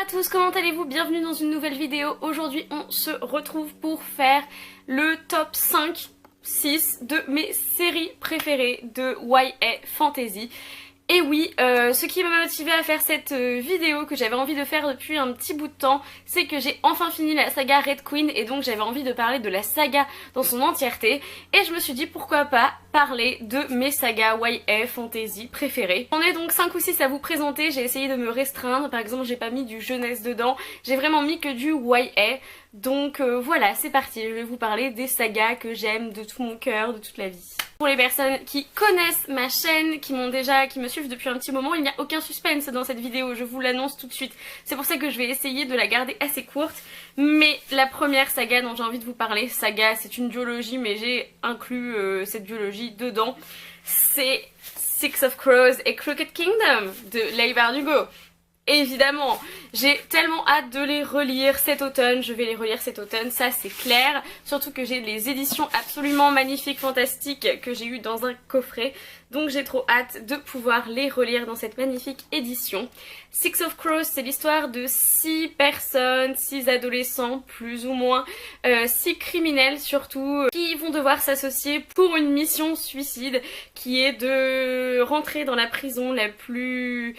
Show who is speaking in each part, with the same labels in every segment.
Speaker 1: Bonjour à tous, comment allez-vous? Bienvenue dans une nouvelle vidéo. Aujourd'hui on se retrouve pour faire le top 5, 6 de mes séries préférées de YA Fantasy. Et oui, ce qui m'a motivé à faire cette vidéo que j'avais envie de faire depuis un petit bout de temps, c'est que j'ai enfin fini la saga Red Queen et donc j'avais envie de parler de la saga dans son entièreté. Et je me suis dit pourquoi pas parler de mes sagas YA Fantasy préférées. J'en ai donc 5 ou 6 à vous présenter, j'ai essayé de me restreindre, par exemple j'ai pas mis du jeunesse dedans, j'ai vraiment mis que du YA. Donc voilà, c'est parti, je vais vous parler des sagas que j'aime de tout mon cœur, de toute la vie. Pour les personnes qui connaissent ma chaîne, qui me suivent depuis un petit moment, il n'y a aucun suspense dans cette vidéo, je vous l'annonce tout de suite. C'est pour ça que je vais essayer de la garder assez courte. Mais la première saga dont j'ai envie de vous parler, saga c'est une duologie mais j'ai inclus cette duologie dedans, c'est Six of Crows et Crooked Kingdom de Leigh Bardugo. Évidemment, j'ai tellement hâte de les relire cet automne, je vais les relire cet automne, ça c'est clair. Surtout que j'ai les éditions absolument magnifiques, fantastiques que j'ai eues dans un coffret. Donc j'ai trop hâte de pouvoir les relire dans cette magnifique édition. Six of Crows, c'est l'histoire de 6 personnes, 6 adolescents plus ou moins, 6 criminels surtout, qui vont devoir s'associer pour une mission suicide qui est de rentrer dans la prison la plus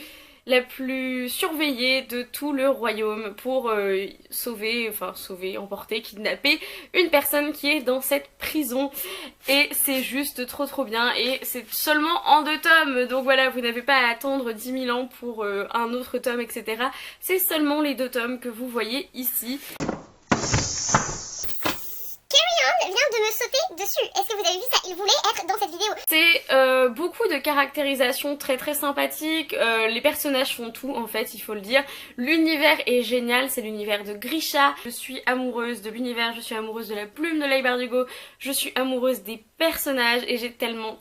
Speaker 1: surveillée de tout le royaume pour emporter, kidnapper une personne qui est dans cette prison. Et c'est juste trop bien et c'est seulement en 2 tomes, donc voilà, vous n'avez pas à attendre 10 000 ans pour un autre tome, etc. C'est seulement les 2 tomes que vous voyez ici.
Speaker 2: Vient de me sauter dessus. Est-ce que vous avez vu ça? Il voulait être dans cette vidéo.
Speaker 1: C'est beaucoup de caractérisation très sympathique. Les personnages font tout en fait, il faut le dire. L'univers est génial, c'est l'univers de Grisha. Je suis amoureuse de l'univers, je suis amoureuse de la plume de Leigh Bardugo, je suis amoureuse des personnages et j'ai tellement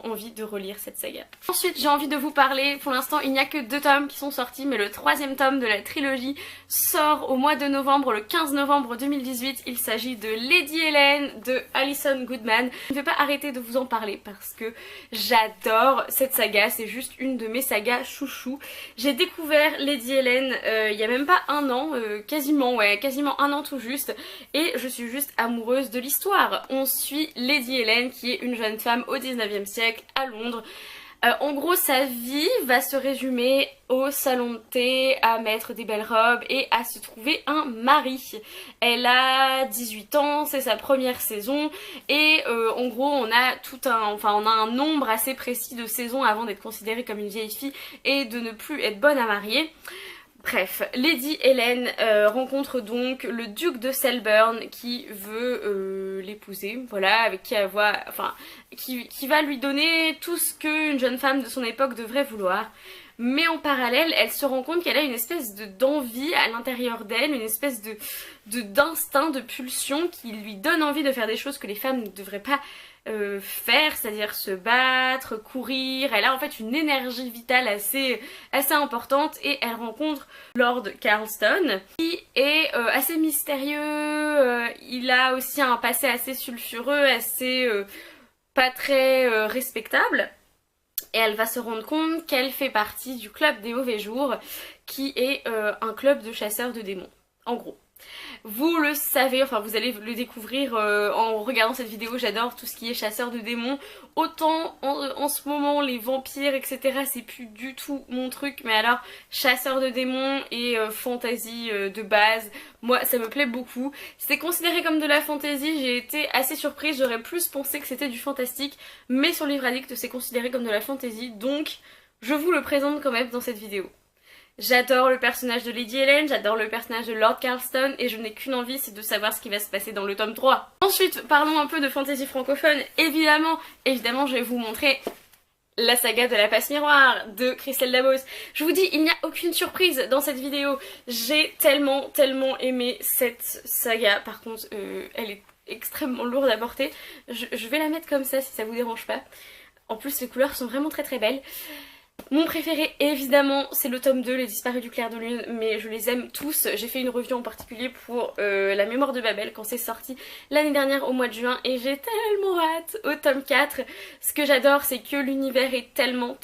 Speaker 1: envie de relire cette saga. Ensuite j'ai envie de vous parler, pour l'instant il n'y a que 2 tomes qui sont sortis, mais le 3e tome de la trilogie sort au mois de novembre, le 15 novembre 2018. Il s'agit de Lady Helen de Alison Goodman. Je ne vais pas arrêter de vous en parler parce que j'adore cette saga, c'est juste une de mes sagas chouchou. J'ai découvert Lady Helen il y a même pas un an, quasiment un an tout juste, et je suis juste amoureuse de l'histoire. On suit Lady Helen qui est une jeune femme au 19e siècle à Londres. En gros sa vie va se résumer au salon de thé, à mettre des belles robes et à se trouver un mari. Elle a 18 ans, c'est sa première saison et en gros on a un nombre assez précis de saisons avant d'être considérée comme une vieille fille et de ne plus être bonne à marier. Bref, Lady Helen rencontre donc le duc de Selburne qui veut l'épouser, voilà, avec qui elle voit, qui va lui donner tout ce qu'une jeune femme de son époque devrait vouloir. Mais en parallèle, elle se rend compte qu'elle a une espèce d'envie à l'intérieur d'elle, une espèce d'instinct, de pulsion qui lui donne envie de faire des choses que les femmes ne devraient pas faire, c'est-à-dire se battre, courir. Elle a en fait une énergie vitale assez importante et elle rencontre Lord Carlston qui est assez mystérieux, il a aussi un passé assez sulfureux, assez pas très respectable. Et elle va se rendre compte qu'elle fait partie du club des mauvais jours qui est un club de chasseurs de démons, en gros. Vous le savez, enfin vous allez le découvrir en regardant cette vidéo, j'adore tout ce qui est chasseur de démons. Autant en ce moment les vampires etc c'est plus du tout mon truc, mais alors chasseur de démons et fantasy de base, moi ça me plaît beaucoup. C'est considéré comme de la fantasy, j'ai été assez surprise, j'aurais plus pensé que c'était du fantastique, mais sur Livre Addict c'est considéré comme de la fantasy, donc je vous le présente quand même dans cette vidéo. J'adore le personnage de Lady Helen, j'adore le personnage de Lord Carlston et je n'ai qu'une envie, c'est de savoir ce qui va se passer dans le tome 3. Ensuite, parlons un peu de fantasy francophone. Évidemment, je vais vous montrer la saga de la passe miroir de Christelle Damos. Je vous dis, il n'y a aucune surprise dans cette vidéo. J'ai tellement aimé cette saga. Par contre, elle est extrêmement lourde à porter. Je vais la mettre comme ça si ça vous dérange pas. En plus, les couleurs sont vraiment très belles. Mon préféré évidemment c'est le tome 2, Les Disparus du clair de lune, mais je les aime tous. J'ai fait une review en particulier pour La mémoire de Babel quand c'est sorti l'année dernière au mois de juin et j'ai tellement hâte au tome 4. Ce que j'adore c'est que l'univers est tellement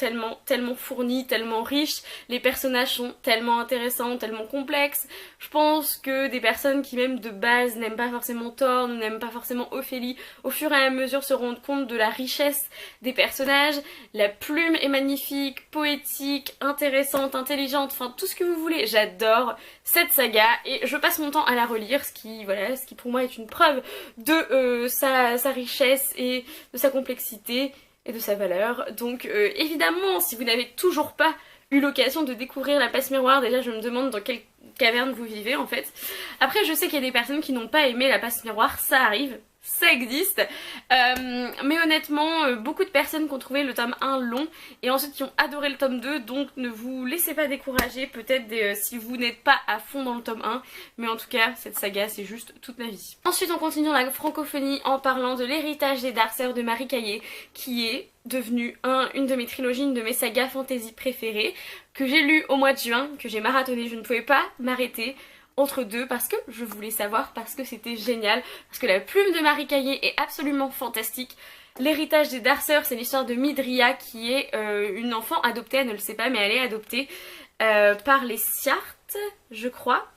Speaker 1: fourni, tellement riche, les personnages sont tellement intéressants, tellement complexes. Je pense que des personnes qui même de base n'aiment pas forcément Thor, n'aiment pas forcément Ophélie, au fur et à mesure se rendent compte de la richesse des personnages. La plume est magnifique, poétique, intéressante, intelligente, enfin tout ce que vous voulez. J'adore cette saga et je passe mon temps à la relire, ce qui pour moi est une preuve de sa richesse et de sa complexité et de sa valeur. Donc évidemment, si vous n'avez toujours pas eu l'occasion de découvrir la passe miroir, déjà je me demande dans quelle caverne vous vivez en fait. Après je sais qu'il y a des personnes qui n'ont pas aimé la passe miroir, ça arrive. Ça existe, mais honnêtement beaucoup de personnes qui ont trouvé le tome 1 long et ensuite qui ont adoré le tome 2, donc ne vous laissez pas décourager peut-être si vous n'êtes pas à fond dans le tome 1, mais en tout cas cette saga c'est juste toute ma vie. Ensuite on continue dans la francophonie en parlant de l'héritage des Dark de Marie Caillé qui est devenue une de mes trilogies, une de mes sagas fantasy préférées que j'ai lu au mois de juin, que j'ai marathonné, je ne pouvais pas m'arrêter entre deux parce que je voulais savoir, parce que c'était génial, parce que la plume de Marie Caillé est absolument fantastique. L'héritage des Darcers, c'est l'histoire de Midria qui est une enfant adoptée, elle ne le sait pas mais elle est adoptée par les Siartes je crois.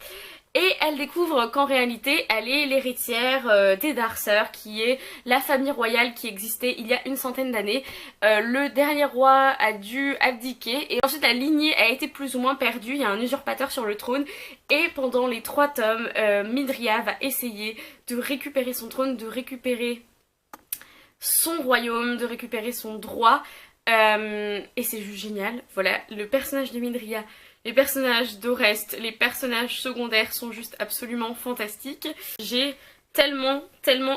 Speaker 1: Et elle découvre qu'en réalité, elle est l'héritière des Darcers, qui est la famille royale qui existait il y a une centaine d'années. Le dernier roi a dû abdiquer et ensuite la lignée a été plus ou moins perdue. Il y a un usurpateur sur le trône et pendant les 3 tomes, Midria va essayer de récupérer son trône, de récupérer son royaume, de récupérer son droit. Et c'est juste génial. Voilà, le personnage de Midria, les personnages d'Orest, les personnages secondaires sont juste absolument fantastiques. J'ai tellement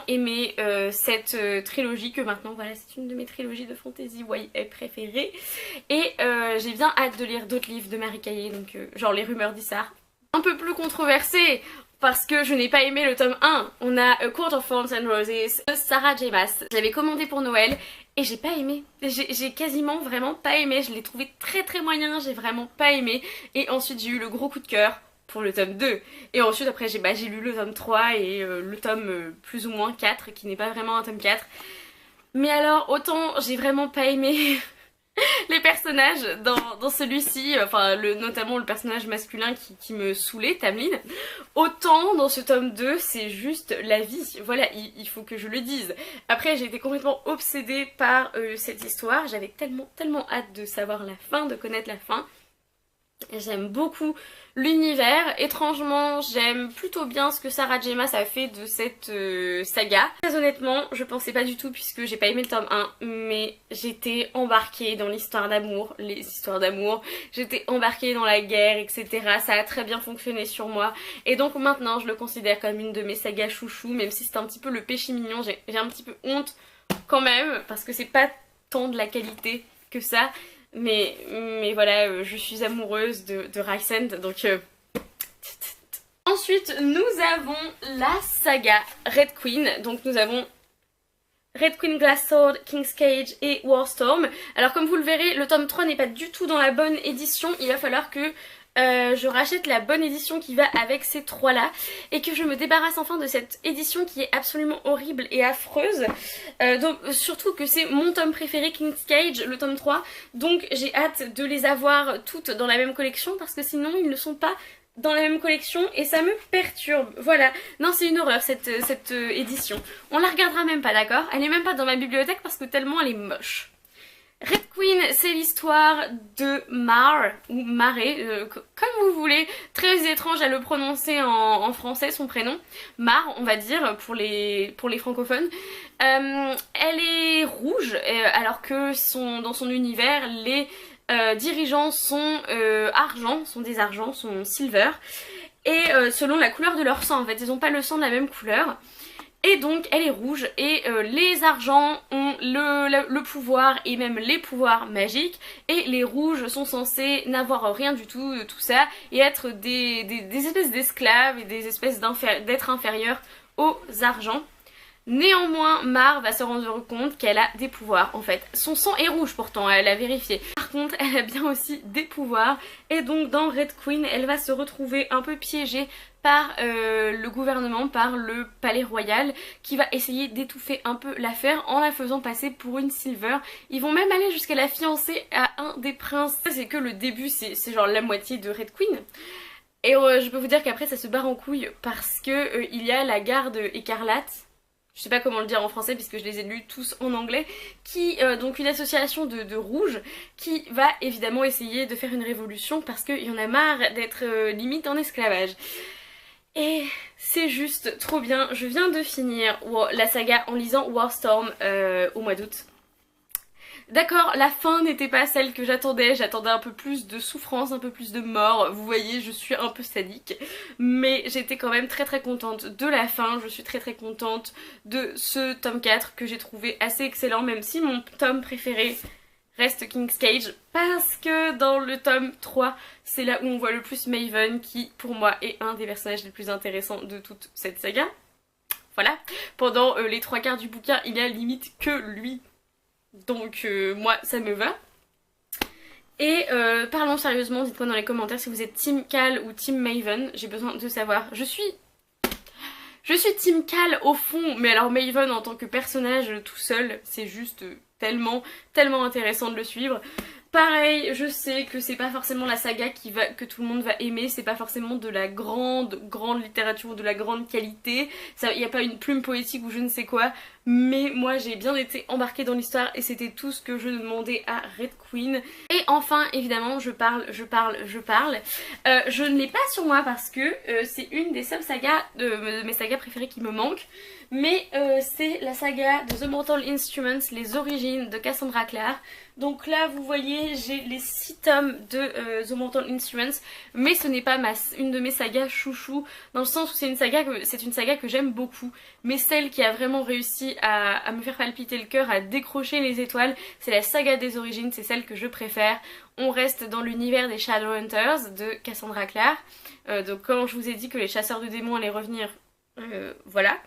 Speaker 1: aimé cette trilogie que maintenant voilà c'est une de mes trilogies de fantasy YA préférées. Et j'ai bien hâte de lire d'autres livres de Marie Caillé, donc genre Les Rumeurs d'Issar. Un peu plus controversé parce que je n'ai pas aimé le tome 1. On a A Court of Thorns and Roses de Sarah J Maas. Je l'avais commandé pour Noël et j'ai pas aimé. J'ai quasiment vraiment pas aimé. Je l'ai trouvé très moyen, j'ai vraiment pas aimé. Et ensuite j'ai eu le gros coup de cœur pour le tome 2. Et ensuite après j'ai lu le tome 3 et le tome plus ou moins 4 qui n'est pas vraiment un tome 4. Mais alors autant j'ai vraiment pas aimé les personnages dans celui-ci, enfin notamment le personnage masculin qui me saoulait, Tamlin, autant dans ce tome 2 c'est juste la vie, voilà il faut que je le dise. Après j'ai été complètement obsédée par cette histoire, j'avais tellement hâte de savoir la fin, de connaître la fin. J'aime beaucoup l'univers, étrangement j'aime plutôt bien ce que Sarah J Maas a fait de cette saga. Très honnêtement je pensais pas du tout puisque j'ai pas aimé le tome 1 mais j'étais embarquée dans l'histoire d'amour, les histoires d'amour, j'étais embarquée dans la guerre etc. Ça a très bien fonctionné sur moi et donc maintenant je le considère comme une de mes sagas chouchou, même si c'est un petit peu le péché mignon, j'ai un petit peu honte quand même parce que c'est pas tant de la qualité que ça. Mais voilà, je suis amoureuse de Rysand, donc... Ensuite, nous avons la saga Red Queen. Donc nous avons Red Queen, Glass Sword, King's Cage et Warstorm. Alors comme vous le verrez, le tome 3 n'est pas du tout dans la bonne édition. Il va falloir que je rachète la bonne édition qui va avec ces 3 là et que je me débarrasse enfin de cette édition qui est absolument horrible et affreuse. Donc surtout que c'est mon tome préféré, King's Cage, le tome 3, donc j'ai hâte de les avoir toutes dans la même collection parce que sinon ils ne sont pas dans la même collection et ça me perturbe. Voilà, non c'est une horreur cette édition. On la regardera même pas, d'accord? Elle est même pas dans ma bibliothèque parce que tellement elle est moche. Red Queen, c'est l'histoire de Mar, ou Maré, comme vous voulez, très étrange à le prononcer en français son prénom, Mar on va dire pour les francophones. Elle est rouge alors que dans son univers les dirigeants sont argent, sont des argents, sont silver, et selon la couleur de leur sang en fait, ils n'ont pas le sang de la même couleur. Et donc elle est rouge et les argents ont le pouvoir et même les pouvoirs magiques et les rouges sont censés n'avoir rien du tout de tout ça et être des espèces d'esclaves et des espèces d'êtres inférieurs aux argents. Néanmoins, Mar va se rendre compte qu'elle a des pouvoirs en fait. Son sang est rouge pourtant, elle a vérifié. Par contre, elle a bien aussi des pouvoirs et donc dans Red Queen, elle va se retrouver un peu piégée par le gouvernement, par le palais royal qui va essayer d'étouffer un peu l'affaire en la faisant passer pour une Silver. Ils vont même aller jusqu'à la fiancer à un des princes. C'est que le début, c'est genre la moitié de Red Queen. Et je peux vous dire qu'après ça se barre en couille parce que il y a la garde écarlate. Je sais pas comment le dire en français puisque je les ai lus tous en anglais, qui donc une association de rouges qui va évidemment essayer de faire une révolution parce qu'il y en a marre d'être limite en esclavage. Et c'est juste trop bien, je viens de finir la saga en lisant Warstorm au mois d'août. D'accord, la fin n'était pas celle que j'attendais un peu plus de souffrance, un peu plus de mort, vous voyez je suis un peu sadique, mais j'étais quand même très contente de la fin, je suis très contente de ce tome 4 que j'ai trouvé assez excellent, même si mon tome préféré reste King's Cage, parce que dans le tome 3, c'est là où on voit le plus Maven, qui pour moi est un des personnages les plus intéressants de toute cette saga. Voilà, pendant les 3/4 du bouquin, il y a limite que lui. Donc moi ça me va. Et parlons sérieusement, dites-moi dans les commentaires si vous êtes Team Cal ou Team Maven, j'ai besoin de savoir. Je suis Team Cal au fond, mais alors Maven en tant que personnage tout seul, c'est juste tellement intéressant de le suivre. Pareil, je sais que c'est pas forcément la saga que tout le monde va aimer, c'est pas forcément de la grande littérature ou de la grande qualité, il n'y a pas une plume poétique ou je ne sais quoi, mais moi j'ai bien été embarquée dans l'histoire et c'était tout ce que je demandais à Red Queen. Et enfin, évidemment, je parle. Je ne l'ai pas sur moi parce que c'est une des sub-sagas de mes sagas préférées qui me manque, mais c'est la saga de The Mortal Instruments, les origines de Cassandra Clare. Donc là vous voyez j'ai les 6 tomes de The Mortal Instruments, mais ce n'est pas une de mes sagas chouchou, dans le sens où c'est une saga que j'aime beaucoup, mais celle qui a vraiment réussi à me faire palpiter le cœur, à décrocher les étoiles, c'est la saga des origines, c'est celle que je préfère. On reste dans l'univers des Shadowhunters de Cassandra Clare, donc quand je vous ai dit que les chasseurs de démons allaient revenir, voilà.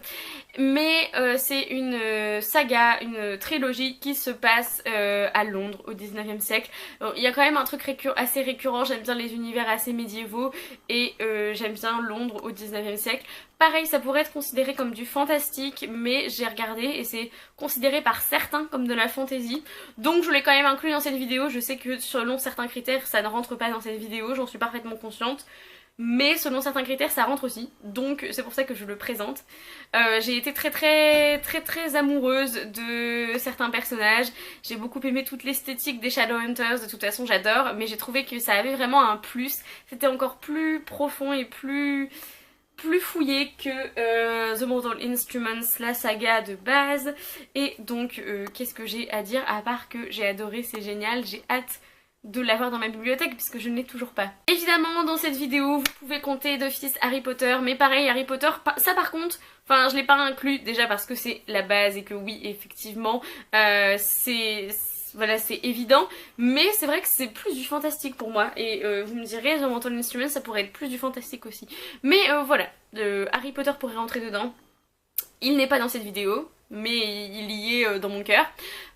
Speaker 1: Mais c'est une saga, une trilogie qui se passe à Londres au 19e siècle. Il y a quand même un truc assez récurrent, j'aime bien les univers assez médiévaux et j'aime bien Londres au 19e siècle. Pareil, ça pourrait être considéré comme du fantastique, mais j'ai regardé et c'est considéré par certains comme de la fantasy. Donc je l'ai quand même inclus dans cette vidéo, je sais que selon certains critères ça ne rentre pas dans cette vidéo, j'en suis parfaitement consciente. Mais selon certains critères ça rentre aussi, donc c'est pour ça que je le présente. J'ai été très amoureuse de certains personnages, j'ai beaucoup aimé toute l'esthétique des Shadowhunters, de toute façon j'adore, mais j'ai trouvé que ça avait vraiment un plus, c'était encore plus profond et plus fouillé que The Mortal Instruments, la saga de base. Et donc qu'est-ce que j'ai à dire à part que j'ai adoré, c'est génial, j'ai hâte de l'avoir dans ma bibliothèque puisque je ne l'ai toujours pas. Évidemment dans cette vidéo vous pouvez compter d'office Harry Potter, mais pareil Harry Potter, ça par contre, enfin je l'ai pas inclus déjà parce que c'est la base et que oui effectivement voilà, c'est évident, mais c'est vrai que c'est plus du fantastique pour moi et vous me direz The Mortal Instruments ça pourrait être plus du fantastique aussi, mais voilà, Harry Potter pourrait rentrer dedans. Il n'est pas dans cette vidéo, mais il y est dans mon cœur.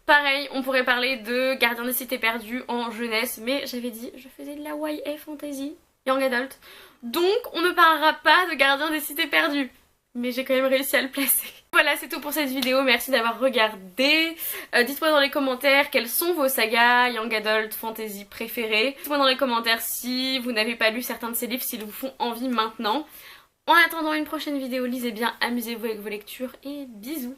Speaker 1: Pareil, on pourrait parler de Gardien des Cités Perdues en jeunesse, mais j'avais dit, je faisais de la YA fantasy, young adult. Donc, on ne parlera pas de Gardien des Cités Perdues. Mais j'ai quand même réussi à le placer. Voilà, c'est tout pour cette vidéo, merci d'avoir regardé. Dites-moi dans les commentaires quelles sont vos sagas young adult fantasy préférées. Dites-moi dans les commentaires si vous n'avez pas lu certains de ces livres, s'ils vous font envie maintenant. En attendant une prochaine vidéo, lisez bien, amusez-vous avec vos lectures et bisous.